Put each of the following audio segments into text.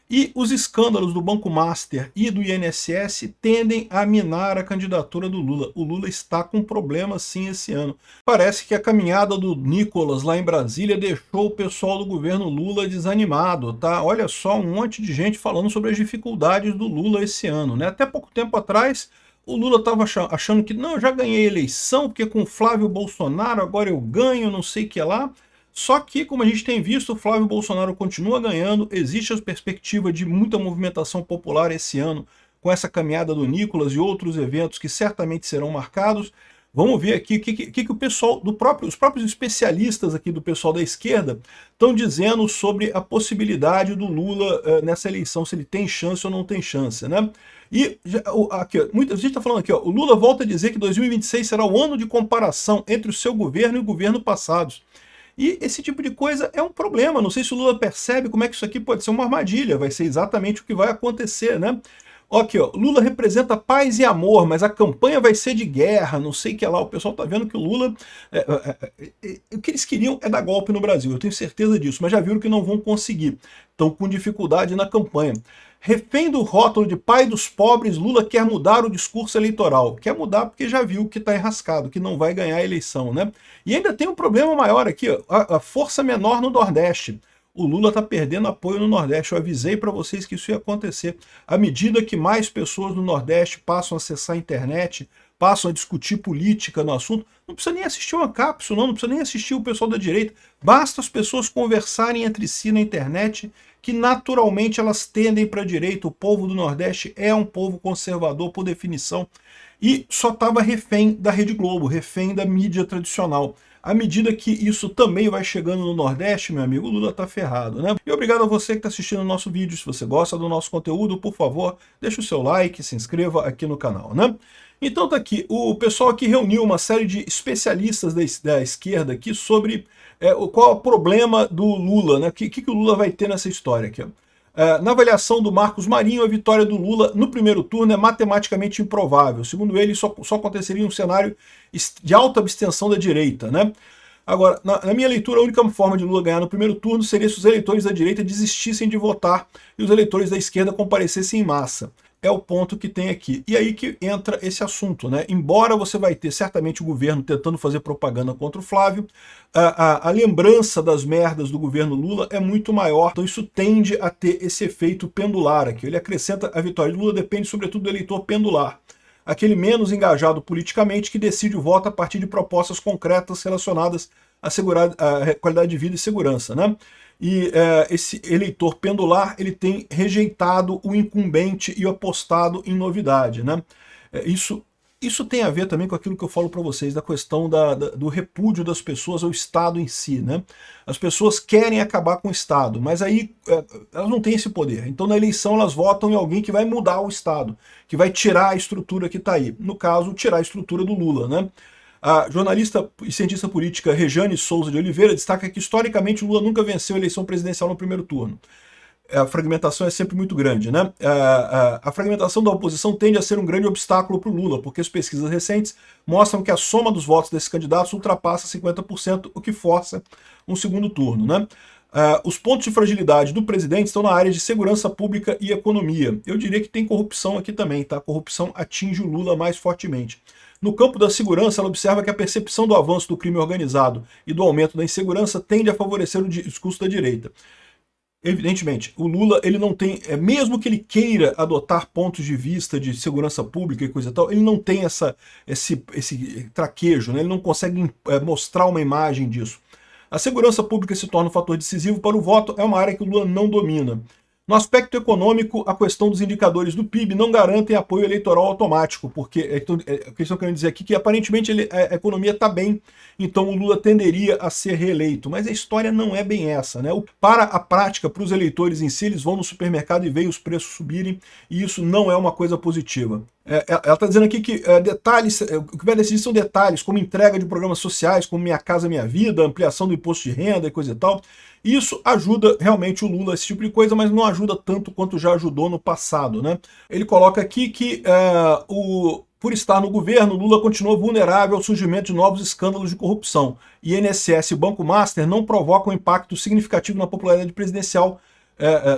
E os escândalos do Banco Master e do INSS tendem a minar a candidatura do Lula. O Lula está com problema sim esse ano. Parece que a caminhada do Nicolas lá em Brasília deixou o pessoal do governo Lula desanimado, tá? Olha só, um monte de gente falando sobre as dificuldades do Lula esse ano, né? Até pouco tempo atrás, o Lula estava achando que não, eu já ganhei a eleição, porque com o Flávio Bolsonaro agora eu ganho, não sei o que lá. Só que, como a gente tem visto, o Flávio Bolsonaro continua ganhando, existe a perspectiva de muita movimentação popular esse ano, com essa caminhada do Nicolas e outros eventos que certamente serão marcados. Vamos ver aqui o que o pessoal, os próprios especialistas aqui do pessoal da esquerda estão dizendo sobre a possibilidade do Lula nessa eleição, se ele tem chance ou não tem chance, né? E aqui, muita gente está falando aqui, ó, o Lula volta a dizer que 2026 será o ano de comparação entre o seu governo e o governo passados. E esse tipo de coisa é um problema, não sei se o Lula percebe como é que isso aqui pode ser uma armadilha, vai ser exatamente o que vai acontecer, né? Aqui, ó, Lula representa paz e amor, mas a campanha vai ser de guerra, não sei o que lá. O pessoal tá vendo que o Lula... o que eles queriam é dar golpe no Brasil, eu tenho certeza disso, mas já viram que não vão conseguir. Estão com dificuldade na campanha. Refém do rótulo de pai dos pobres, Lula quer mudar o discurso eleitoral. Quer mudar porque já viu que está enrascado, que não vai ganhar a eleição, né? E ainda tem um problema maior aqui, ó, a força menor no Nordeste. O Lula está perdendo apoio no Nordeste. Eu avisei para vocês que isso ia acontecer. À medida que mais pessoas no Nordeste passam a acessar a internet, passam a discutir política no assunto, não precisa nem assistir uma cápsula, não precisa nem assistir o pessoal da direita. Basta as pessoas conversarem entre si na internet, que naturalmente elas tendem para a direita. O povo do Nordeste é um povo conservador por definição. E só estava refém da Rede Globo, refém da mídia tradicional. À medida que isso também vai chegando no Nordeste, meu amigo, o Lula tá ferrado, né? E obrigado a você que está assistindo o nosso vídeo. Se você gosta do nosso conteúdo, por favor, deixa o seu like, se inscreva aqui no canal, né? Então tá aqui, o pessoal aqui reuniu uma série de especialistas da esquerda aqui sobre qual é o problema do Lula, né? O que o Lula vai ter nessa história aqui, ó. Na avaliação do Marcos Marinho, a vitória do Lula no primeiro turno é matematicamente improvável. Segundo ele, só aconteceria em um cenário de alta abstenção da direita, né? Agora, na minha leitura, a única forma de Lula ganhar no primeiro turno seria se os eleitores da direita desistissem de votar e os eleitores da esquerda comparecessem em massa. É o ponto que tem aqui. E aí que entra esse assunto, né? Embora você vai ter certamente o governo tentando fazer propaganda contra o Flávio, a lembrança das merdas do governo Lula é muito maior, então isso tende a ter esse efeito pendular aqui. Ele acrescenta a vitória de Lula depende sobretudo do eleitor pendular, aquele menos engajado politicamente que decide o voto a partir de propostas concretas relacionadas a qualidade de vida e segurança, né? E esse eleitor pendular ele tem rejeitado o incumbente e apostado em novidade, né? Isso tem a ver também com aquilo que eu falo para vocês, da questão do repúdio das pessoas ao Estado em si, né? As pessoas querem acabar com o Estado, mas aí elas não têm esse poder. Então na eleição elas votam em alguém que vai mudar o Estado, que vai tirar a estrutura que está aí. No caso, tirar a estrutura do Lula, né? A jornalista e cientista política Rejane Souza de Oliveira destaca que historicamente o Lula nunca venceu a eleição presidencial no primeiro turno. A fragmentação é sempre muito grande, né? A fragmentação da oposição tende a ser um grande obstáculo para o Lula, porque as pesquisas recentes mostram que a soma dos votos desses candidatos ultrapassa 50%, o que força um segundo turno, né? Os pontos de fragilidade do presidente estão na área de segurança pública e economia. Eu diria que tem corrupção aqui também, tá? A corrupção atinge o Lula mais fortemente. No campo da segurança, ela observa que a percepção do avanço do crime organizado e do aumento da insegurança tende a favorecer o discurso da direita. Evidentemente, o Lula, ele não tem, mesmo que ele queira adotar pontos de vista de segurança pública e coisa e tal, ele não tem esse traquejo, né? Ele não consegue mostrar uma imagem disso. A segurança pública se torna um fator decisivo para o voto, é uma área que o Lula não domina. No aspecto econômico, a questão dos indicadores do PIB não garantem apoio eleitoral automático, porque o que eles estão querendo dizer aqui é que aparentemente a economia está bem, então o Lula tenderia a ser reeleito, mas a história não é bem essa, né? Para a prática, para os eleitores em si, eles vão no supermercado e veem os preços subirem, e isso não é uma coisa positiva. Ela está dizendo aqui que detalhes, o que vai decidir são detalhes, como entrega de programas sociais, como Minha Casa Minha Vida, ampliação do imposto de renda e coisa e tal. Isso ajuda realmente o Lula, esse tipo de coisa, mas não ajuda tanto quanto já ajudou no passado, né? Ele coloca aqui que por estar no governo, Lula continua vulnerável ao surgimento de novos escândalos de corrupção. INSS e Banco Master não provocam impacto significativo na popularidade presidencial,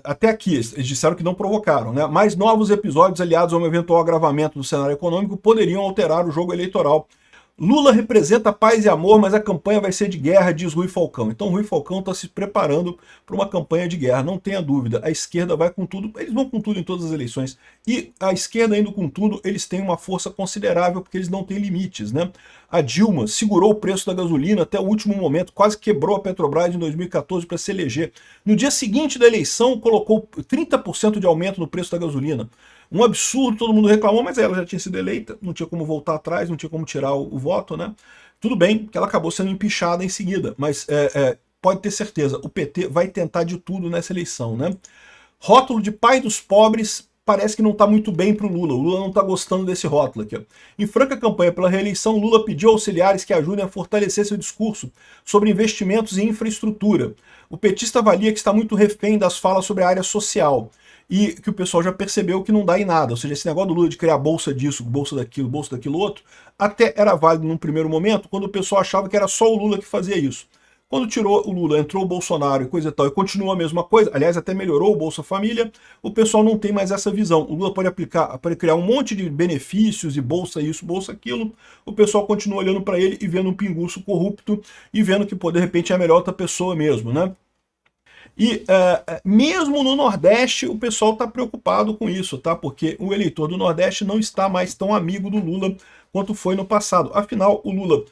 até aqui, eles disseram que não provocaram, né? Mas novos episódios aliados a um eventual agravamento do cenário econômico poderiam alterar o jogo eleitoral. Lula representa paz e amor, mas a campanha vai ser de guerra, diz Rui Falcão. Então Rui Falcão está se preparando para uma campanha de guerra, não tenha dúvida. A esquerda vai com tudo, eles vão com tudo em todas as eleições. E a esquerda indo com tudo, eles têm uma força considerável, porque eles não têm limites, né? A Dilma segurou o preço da gasolina até o último momento, quase quebrou a Petrobras em 2014 para se eleger. No dia seguinte da eleição, colocou 30% de aumento no preço da gasolina. Um absurdo, todo mundo reclamou, mas ela já tinha sido eleita, não tinha como voltar atrás, não tinha como tirar o voto, né? Tudo bem que ela acabou sendo empichada em seguida, mas pode ter certeza, o PT vai tentar de tudo nessa eleição, né? Rótulo de pai dos pobres parece que não está muito bem para o Lula. O Lula não está gostando desse rótulo aqui. Ó. Em franca campanha pela reeleição, Lula pediu auxiliares que ajudem a fortalecer seu discurso sobre investimentos em infraestrutura. O petista avalia que está muito refém das falas sobre a área social e que o pessoal já percebeu que não dá em nada. Ou seja, esse negócio do Lula de criar bolsa disso, bolsa daquilo outro, até era válido num primeiro momento, quando o pessoal achava que era só o Lula que fazia isso. Quando tirou o Lula, entrou o Bolsonaro e coisa e tal, e continua a mesma coisa, aliás, até melhorou o Bolsa Família, o pessoal não tem mais essa visão. O Lula pode criar um monte de benefícios e bolsa isso, bolsa aquilo, o pessoal continua olhando para ele e vendo um pinguço corrupto e vendo que, pô, de repente é a melhor outra pessoa mesmo, né? E mesmo no Nordeste o pessoal está preocupado com isso, tá? Porque o eleitor do Nordeste não está mais tão amigo do Lula quanto foi no passado. Afinal, o Lula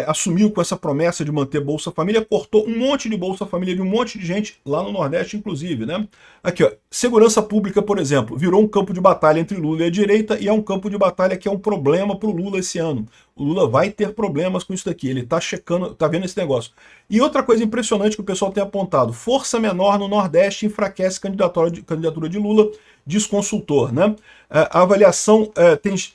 assumiu com essa promessa de manter Bolsa Família, cortou um monte de Bolsa Família de um monte de gente lá no Nordeste, inclusive, né? Aqui, ó, segurança pública, por exemplo, virou um campo de batalha entre Lula e a direita e é um campo de batalha que é um problema para o Lula esse ano. O Lula vai ter problemas com isso daqui, ele tá checando, tá vendo esse negócio. E outra coisa impressionante que o pessoal tem apontado, força menor no Nordeste enfraquece candidatura de Lula, diz consultor, né? A avaliação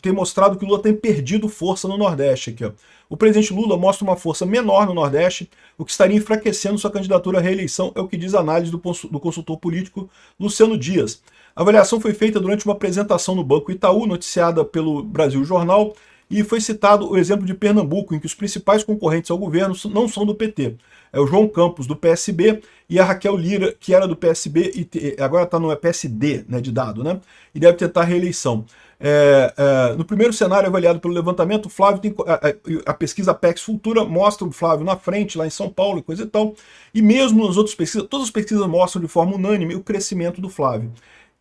tem mostrado que o Lula tem perdido força no Nordeste aqui, ó. O presidente Lula mostra uma força menor no Nordeste, o que estaria enfraquecendo sua candidatura à reeleição, é o que diz a análise do consultor político Luciano Dias. A avaliação foi feita durante uma apresentação no Banco Itaú, noticiada pelo Brasil Jornal, e foi citado o exemplo de Pernambuco, em que os principais concorrentes ao governo não são do PT. É o João Campos, do PSB, e a Raquel Lira, que era do PSB e agora está no PSD, né, de dado, né? E deve tentar a reeleição. No primeiro cenário avaliado pelo levantamento, o Flávio tem, a pesquisa PEX Futura mostra o Flávio na frente, lá em São Paulo e coisa e tal, e mesmo nas outras pesquisas, todas as pesquisas mostram de forma unânime o crescimento do Flávio.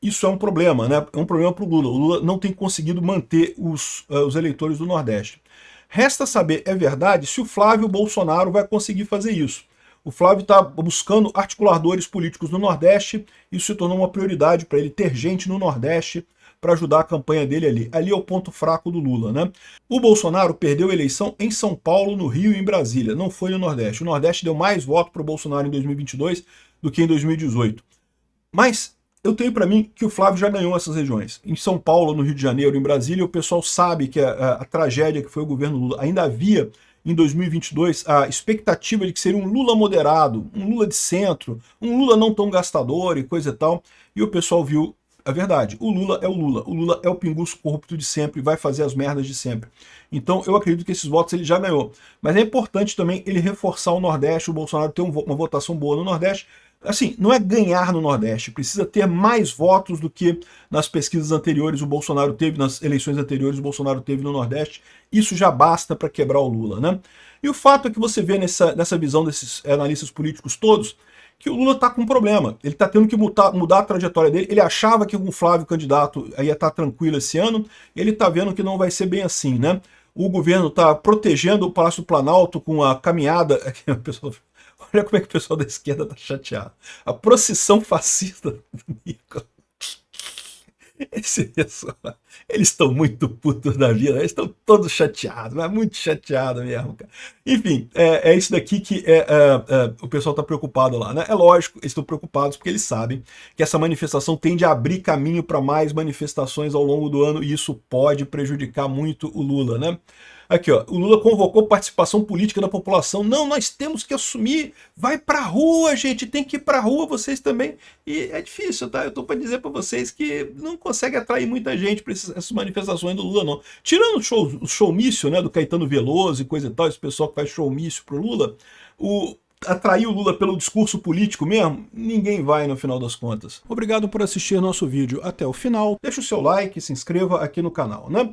Isso é um problema, né? É um problema para o Lula. O Lula não tem conseguido manter os eleitores do Nordeste. Resta saber, é verdade, se o Flávio Bolsonaro vai conseguir fazer isso. O Flávio está buscando articuladores políticos no Nordeste, isso se tornou uma prioridade para ele ter gente no Nordeste para ajudar a campanha dele ali. Ali é o ponto fraco do Lula, né? O Bolsonaro perdeu a eleição em São Paulo, no Rio e em Brasília, não foi no Nordeste. O Nordeste deu mais voto para o Bolsonaro em 2022 do que em 2018. Mas eu tenho para mim que o Flávio já ganhou essas regiões. Em São Paulo, no Rio de Janeiro, em Brasília, o pessoal sabe que a tragédia que foi o governo Lula. Ainda havia, em 2022, a expectativa de que seria um Lula moderado, um Lula de centro, um Lula não tão gastador e coisa e tal. E o pessoal viu a verdade. O Lula é o Lula. O Lula é o pinguço corrupto de sempre, vai fazer as merdas de sempre. Então eu acredito que esses votos ele já ganhou. Mas é importante também ele reforçar o Nordeste, o Bolsonaro ter uma votação boa no Nordeste. Assim, não é ganhar no Nordeste, precisa ter mais votos do que nas pesquisas anteriores o Bolsonaro teve, nas eleições anteriores o Bolsonaro teve no Nordeste. Isso já basta para quebrar o Lula, né? E o fato é que você vê nessa visão desses analistas políticos todos, que o Lula está com um problema. Ele está tendo que mudar a trajetória dele. Ele achava que com o Flávio candidato ia estar tranquilo esse ano, ele está vendo que não vai ser bem assim, né? O governo está protegendo o Palácio do Planalto com a caminhada... Olha como é que o pessoal da esquerda está chateado. A procissão fascista do Nicolas. Eles estão muito putos da vida, eles estão todos chateados, mas muito chateados mesmo, cara. Enfim, é isso daqui que o pessoal está preocupado lá, né? É lógico, eles estão preocupados porque eles sabem que essa manifestação tende a abrir caminho para mais manifestações ao longo do ano e isso pode prejudicar muito o Lula, né? Aqui, ó, o Lula convocou participação política da população. Não, nós temos que assumir. Vai pra rua, gente, tem que ir pra rua, vocês também. E é difícil, tá? Eu tô para dizer para vocês que não consegue atrair muita gente para essas manifestações do Lula, não. Tirando o showmício, né, do Caetano Veloso e coisa e tal, esse pessoal que faz showmício pro Lula, atrair o Lula pelo discurso político mesmo? Ninguém vai no final das contas. Obrigado por assistir nosso vídeo até o final. Deixa o seu like, se inscreva aqui no canal, né?